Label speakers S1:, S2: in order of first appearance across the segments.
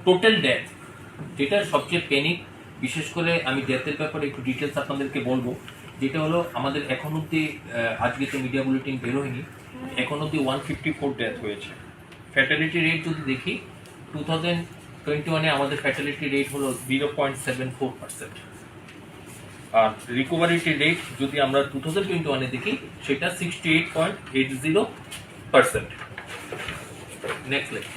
S1: Total death, যেটা সবচেয়ে panic, বিশেষ করে আমি ডেথের ব্যাপারে একটু ডিটেলস আপনাদেরকে বলবো, যেটা হলো আমাদের এখন অব্দি, আজকে তো মিডিয়া বুলেটিন বেরোয়নি, এখন অব্দি 154 ডেথ হয়েছে। ফ্যাটালিটি রেট যদি দেখি 2021-এ আমাদের ফ্যাটালিটি রেট হলো 0.74%, আর রিকভারিটি রেট যদি আমরা 2021-এ দেখি সেটা 68.80%। নেক্সট লেট।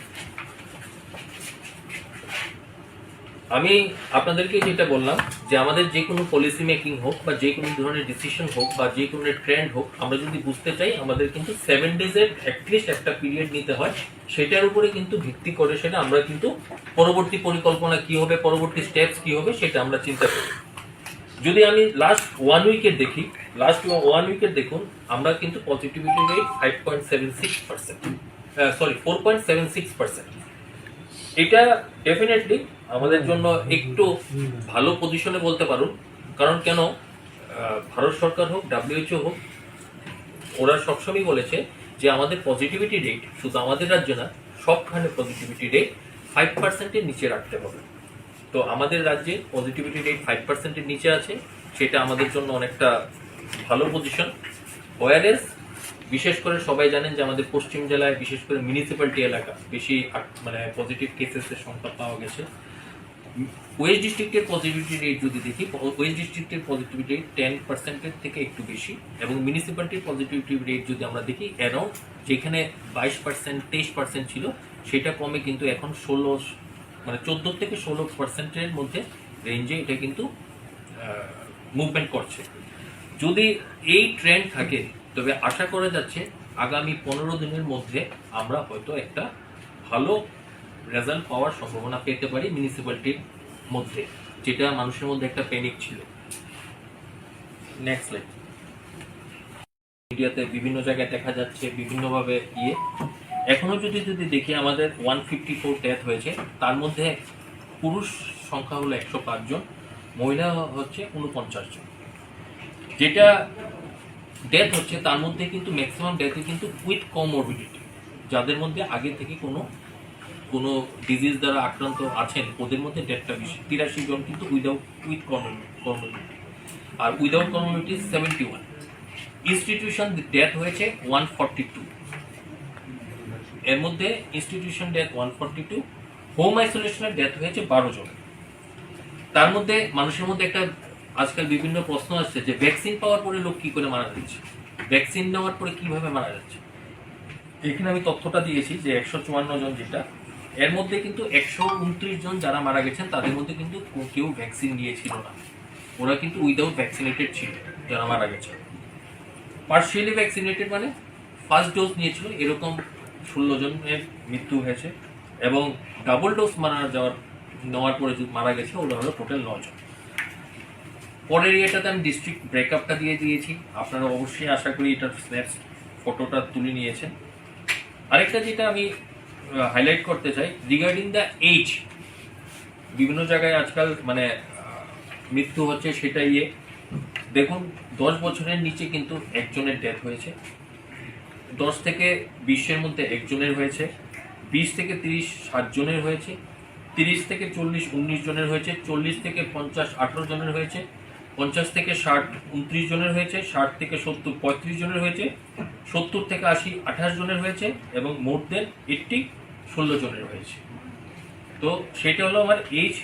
S1: আমি আপনাদেরকে যেটা বললাম যে আমাদের যে কোনো পলিসি মেকিং হোক বা যে কোনো ধরনের ডিসিশন হোক বা যে কোনো ট্রেন্ড হোক, আমরা যদি বুঝতে চাই আমাদের কিন্তু 7 ডেজের অ্যাটলিস্ট একটা পিরিয়ড নিতে হয়। সেটার উপরে কিন্তু ভিত্তি করে সেটা আমরা কিন্তু পরবর্তী পরিকল্পনা কি হবে, পরবর্তী স্টেপস কি হবে সেটা আমরা চিন্তা করি। যদি আমি লাস্ট 1 উইকের দেখি, লাস্ট 1 উইকের দেখুন আমরা কিন্তু পজিটিভিটি রেট 5.76%, সরি 4.76%। এটা ডেফিনেটলি আমাদের জন্য একটু ভালো পজিশনে বলতে পারুন, কারণ কেন, ভারত সরকার হোক WHO হোক, ওরা সবসময় বলেছে যে আমাদের পজিটিভিটি রেট শুধু আমাদের রাজ্য না, সবখানে পজিটিভিটি রেট 5%-এর নিচে রাখতে হবে। তো আমাদের রাজ্যে পজিটিভিটি রেট 5%-এর নিচে আছে, সেটা আমাদের জন্য অনেকটা ভালো পজিশন। ওয়ারেস বিশেষ করে সবাই জানেন যে আমাদের পশ্চিম জেলায় বিশেষ করে মিউনিসিপ্যালিটি এলাকা বেশি মানে পজিটিভ কেসেসের সংখ্যা পাওয়া গেছে। ওয়েস্ট ডিস্ট্রিক্টের পজিটিভিটি রেট যদি দেখি, ওয়েস্ট ডিস্ট্রিক্টের পজিটিভিটি রেট 10%-এর থেকে একটু বেশি, এবং মিউনিসিপ্যালিটির পজিটিভিটি রেট যদি আমরা দেখি অ্যারাউন্ড, যেখানে 22% 23% ছিল সেটা কমে কিন্তু এখন 14 থেকে 16%-এর মধ্যে রেঞ্জে এটা কিন্তু মুভমেন্ট করছে। যদি এই ট্রেন্ড থাকে তবে আশা করা যাচ্ছে আগামী 15 দিনের মধ্যে আমরা হয়তো একটা ভালো রেজাল্ট পাওয়ার সম্ভাবনা পেতে পারি মিউনিসিপ্যালিটির মধ্যে, যেটা মানুষের মধ্যে একটা প্যানিক ছিল। Next slide. মিডিয়াতে বিভিন্ন জায়গায় দেখা যাচ্ছে বিভিন্নভাবে এখনো যদি দেখি আমাদের 154 ডেথ হয়েছে, তার মধ্যে পুরুষ সংখ্যা হলো 105 জন, মহিলা হচ্ছে 49 জন। যেটা ডেথ হচ্ছে তার মধ্যে কিন্তু ম্যাক্সিমাম ডেথে কিন্তু উইথ কমরবিডিটি, যাদের মধ্যে আগে থেকে কোনো ডিজিজ দ্বারা আক্রান্ত আছেন ওদের মধ্যে ডেথটা বেশি, 83 জন কিন্তু উইথ কমরবিডিটি, আর উইদাউট কমরবিডিটি 71। ইনস্টিটিউশন ডেথ হয়েছে 142, এর মধ্যে ইনস্টিটিউশন ডেথ 142, হোম আইসোলেশনের ডেথ হয়েছে 12 জন। তার মধ্যে মানুষের মধ্যে একটা আজকাল বিভিন্ন প্রশ্ন আসছে যে ভ্যাকসিন পাওয়ার পরে লোক কি করে মারা যাচ্ছে, ভ্যাকসিন নেওয়ার পরে কিভাবে মারা যাচ্ছে। এখানে আমি তথ্যটা দিয়েছি যে 154 জন, যেটা এর মধ্যে কিন্তু 129 জন যারা মারা গেছেন তাদের মধ্যে কিন্তু কেউ ভ্যাকসিন নিয়েছিল না, ওরা কিন্তু উইদাউট ভ্যাকসিনেটেড ছিল যারা মারা গেছে। পার্শিয়ালি ভ্যাকসিনেটেড মানে ফার্স্ট ডোজ নিয়েছিল এরকম 16 জনের মৃত্যু হয়েছে, এবং ডাবল ডোজ নেওয়ার পরে মারা গেছে ওরা হলো টোটাল 9 জন। পরের ইয়েটাতে আমি ডিস্ট্রিক্ট ব্রেকআপটা দিয়ে দিয়েছি, আপনারা অবশ্যই আশা করি এটার স্ন্যাপস ফটোটা তুলে নিয়েছেন। আরেকটা যেটা আমি হাইলাইট করতে চাই রিগার্ডিং দ্য এজ, বিভিন্ন জায়গায় আজকাল মানে মৃত্যু হচ্ছে, সেটা দেখুন 10 বছরের নিচে কিন্তু একজনের ডেথ হয়েছে, 10 থেকে 20-এর মধ্যে একজনের হয়েছে, 20 থেকে 30 7 জনের হয়েছে, 30 থেকে 40 19 জনের হয়েছে, 40 থেকে 50 18 জনের হয়েছে, 50 থেকে 60 29 জনের হয়েছে, 60 থেকে 70 35 জনের হয়েছে, 70 থেকে 80 28 জনের হয়েছে, এবং মোর দেন 80 16 জনের হয়েছে। তো সেটা হলো আমার এজ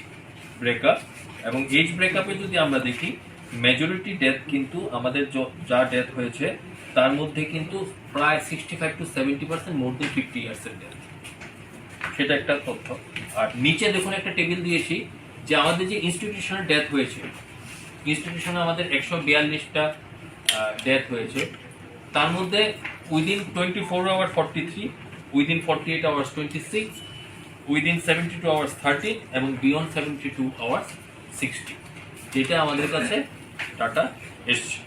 S1: ব্রেকআপ। এবং এজ ব্রেকআপে যদি আমরা দেখি মেজরিটি ডেথ কিন্তু আমাদের যা ডেথ হয়েছে তার মধ্যে কিন্তু প্রায় 65 to 70% মোর দেন 50 ইয়ার্সের ডেথ, সেটা একটা তথ্য। আর নিচে দেখুন একটা টেবিল দিয়েছি যে আমাদের যে ইনস্টিটিউশনের ডেথ হয়েছে, ইনস্টিটিউশনে আমাদের 142টা ডেথ হয়েছে, তার মধ্যে within 24 hour 43, within 48 hours 26, within 72 hours 30, এবং বিয়ন্ড 72 আওয়ার্স 60, যেটা আমাদের কাছে ডাটা এসছে।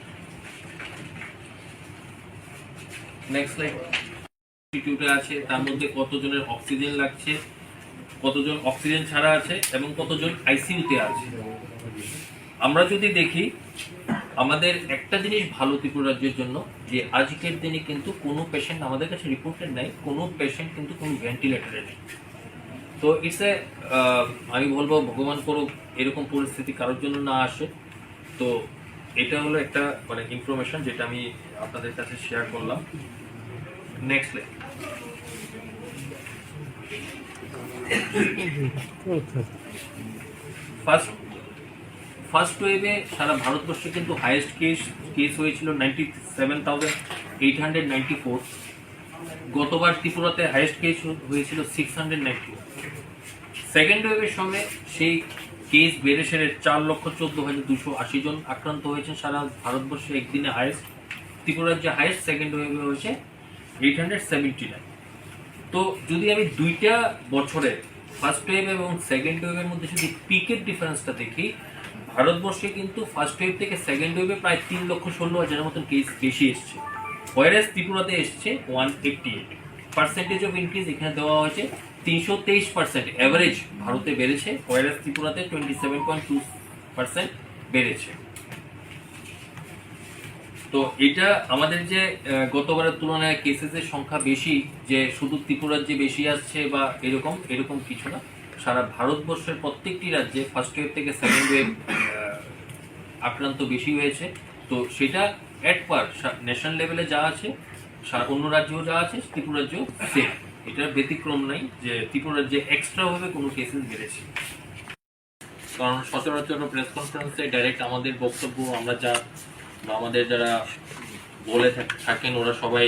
S1: Next slide. ইনস্টিটিউটে আছে তার মধ্যে কতজনের অক্সিজেন লাগছে, কতজন অক্সিজেন ছাড়া আছে, এবং কতজন আইসিইউতে আছে। আমরা যদি দেখি আমাদের একটা জিনিস ভালো ত্রিপুরা রাজ্যের জন্য, যে আজকের দিনে কিন্তু কোনো পেশেন্ট আমাদের কাছে রিপোর্টেড নাই, কোনো পেশেন্ট কিন্তু কোনো ভেন্টিলেটরে নেই। তো ইটস এ, আমি বলবো ভগবান করুক এরকম পরিস্থিতি কারোর জন্য না আসে। তো এটা হলো একটা মানে ইনফরমেশন যেটা আমি আপনাদের কাছে শেয়ার করলাম। Next line. ফার্স্ট ওয়েভে সারা ভারতবর্ষে কিন্তু হাইয়েস্ট কেস হয়েছিল 97,894। গতবার ত্রিপুরাতে হাইয়েস্ট কেস হয়েছিল 691। সেকেন্ড ওয়েভের সঙ্গে সেই কেস বেড়ে সেরে 4,14,280 জন আক্রান্ত হয়েছেন সারা ভারতবর্ষে একদিনে হাইয়েস্ট। ত্রিপুরার যে হাইয়েস্ট সেকেন্ড ওয়েভে হয়েছে 879। তো যদি আমি দুইটা বছরের ফার্স্ট ওয়েভ এবং সেকেন্ড ওয়েভের মধ্যে যদি পিকের ডিফারেন্সটা দেখি, ভারতবর্ষে কিন্তু ফার্স্ট ওয়েভ থেকে সেকেন্ড ওয়েভে প্রায় 3,16,000 মতন কেস বেশি এসছে, ওয়ারেস ত্রিপুরাতে এসছে 188। পার্সেন্টেজ অফ ইনক্রিজ এখানে দেওয়া হয়েছে 323%। অ্যাভারেজ ভারতে বেড়েছে, ওয়ারেস ত্রিপুরাতে 27.2% বেড়েছে। তো এটা আমাদের যে গতবারের তুলনায় কেসেসের সংখ্যা বেশি, যে শুধু ত্রিপুরার যে বেশি আসছে বা এরকম কিছু না। সারা ভারতবর্ষের প্রত্যেকটি রাজ্যে ফার্স্ট ওয়েভ থেকে সেকেন্ড ওয়েভ আক্রান্ত বেশি হয়েছে। তো সেটা অ্যাট পার ন্যাশনাল লেভেলে যা আছে, অন্য রাজ্যেও যা আছে, ত্রিপুরা রাজ্যেও সেম। এটার ব্যতিক্রম নাই যে ত্রিপুরা রাজ্যে এক্সট্রাভাবে কোনো কেসেস বেড়েছে। কারণ সচরাচর প্রেস কনফারেন্সে ডাইরেক্ট আমাদের বক্তব্য আমরা যা বা আমাদের যারা বলে থাকেন ওরা সবাই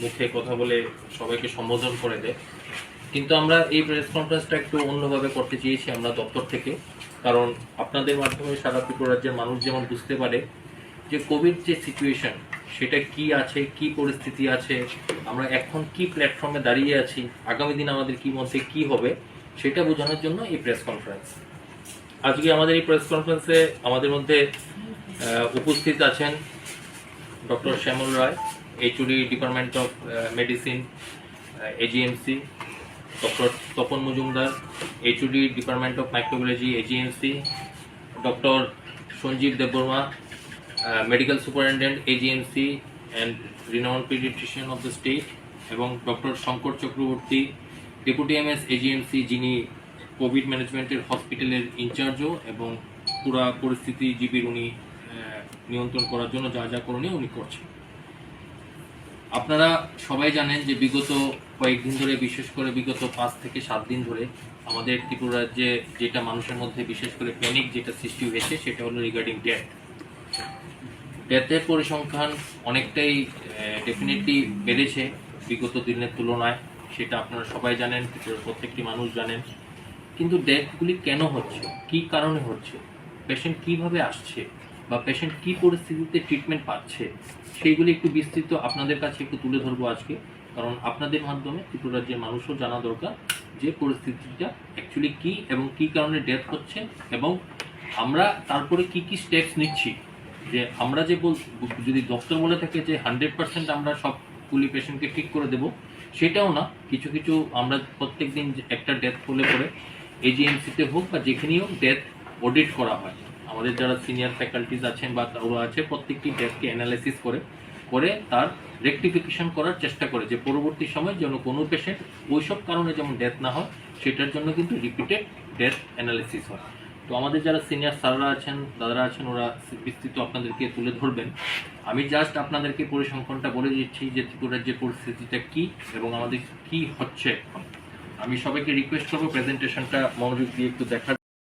S1: মুখে কথা বলে সবাইকে সম্বোধন করে দেয়, কিন্তু আমরা এই প্রেস কনফারেন্সটা একটু অন্যভাবে করতে চেয়েছি আমরা দপ্তর থেকে। কারণ আপনাদের মাধ্যমে সারা ত্রিপুরা রাজ্যের মানুষ যেমন বুঝতে পারে যে কোভিড যে সিচুয়েশন সেটা কি আছে, কি পরিস্থিতি আছে, আমরা এখন কি প্ল্যাটফর্মে দাঁড়িয়ে আছি, আগামী দিন আমাদের কি মধ্যে কি হবে, সেটা বোঝানোর জন্য এই প্রেস কনফারেন্স। আজকে আমাদের এই প্রেস কনফারেন্সে আমাদের মধ্যে উপস্থিত আছেন doctor Shyamal Roy, HOD department of medicine AGMC, doctor Tapan Majumdar, HOD department of microbiology AGMC, doctor Sanjib Debbarma, medical superintendent AGMC and renowned paediatrician of the state, এবং doctor Shankar Chakraborty, deputy MS AGMC, যিনি কোভিড ম্যানেজমেন্টের হসপিটালের ইনচার্জও এবং পুরা পরিস্থিতি জীবীর উনি নিয়ন্ত্রণ করার জন্য যা যা করণীয় উনি করছেন। আপনারা সবাই জানেন যে বিগত কয়েকদিন ধরে, বিশেষ করে বিগত 5 থেকে 7 দিন ধরে আমাদের ত্রিপুরা রাজ্যে যেটা মানুষের মধ্যে বিশেষ করে প্যানিক যেটা সৃষ্টি হয়েছে সেটা হলো রিগার্ডিং ডেথের পরিসংখ্যান অনেকটাই ডেফিনেটলি বেড়েছে বিগত দিনের তুলনায়, সেটা আপনারা সবাই জানেন, প্রত্যেকটি মানুষ জানেন। কিন্তু ডেথগুলি কেন হচ্ছে, কি কারণে হচ্ছে, পেশেন্ট কিভাবে আসছে বা পেশেন্ট কি পরিস্থিতিতে ট্রিটমেন্ট পাচ্ছে, সেইগুলি একটু বিস্তৃত আপনাদের কাছে একটু তুলে ধরবো আজকে। কারণ আপনাদের মাধ্যমে ত্রিপুরা রাজ্যের মানুষও জানা দরকার যে পরিস্থিতিটা অ্যাকচুয়ালি কি এবং কি কারণে ডেথ হচ্ছে, এবং আমরা তারপরে কি কি স্টেপস নিচ্ছি। যে আমরা যে যদি ডক্টর বলে থাকে যে 100% আমরা সবগুলি পেশেন্টকে ঠিক করে দেব, সেটাও না। কিছু কিছু আমরা প্রত্যেক দিন একটা ডেথ হলে পরে এজিএমসিতে হোক বা যেখানেই হোক ডেথ অডিট করা হয়। আমাদের যারা সিনিয়র ফ্যাকাল্টিজ আছেন বা ওরা আছে, প্রত্যেকটি ডেথকে অ্যানালাইসিস করে তার রেকটিফিকেশন করার চেষ্টা করে যে পরবর্তী সময় যেন কোনো পেশেন্ট ওইসব কারণে যেমন ডেথ না হয়, সেটার জন্য কিন্তু রিপিটেড ডেথ অ্যানালাইসিস হয়। তো আমাদের যারা সিনিয়র স্যাররা আছেন, দাদারা আছেন, ওরা বিস্তৃত আপনাদেরকে তুলে ধরবেন। আমি জাস্ট আপনাদেরকে পরিসংখ্যানটা বলে দিচ্ছি যে ত্রিপুরার যে পরিস্থিতিটা কি এবং আমাদের কি হচ্ছে। আমি সবাইকে রিকোয়েস্ট করবো প্রেজেন্টেশনটা মনোযোগ দিয়ে একটু দেখার।